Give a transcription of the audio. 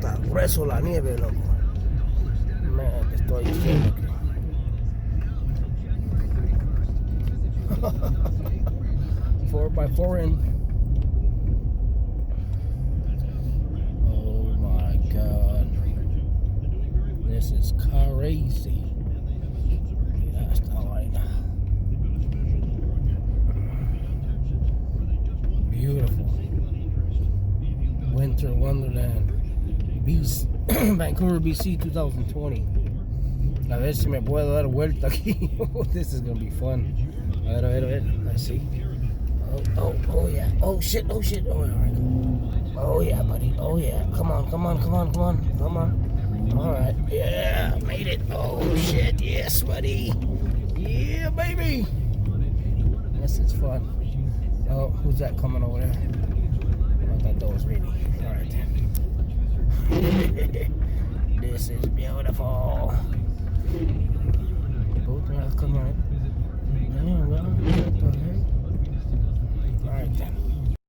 está grueso la nieve, loco. Man, te estoy diciendo que... 4x4 in. Oh my God. This is crazy. Mira esta vaina. Beautiful. Winter Wonderland. Vancouver, BC 2020. A ver si me puedo dar vuelta aquí. This is gonna be fun. A ver. Let's see. Oh yeah. Oh shit. Oh, alright. Oh yeah, buddy. Oh yeah. Come on. Alright. Yeah, made it. Oh shit. Yes, buddy. Yeah, baby. This is fun. Oh, who's that coming over there? I thought that was Reedy. Alright. This is beautiful. Both are coming right.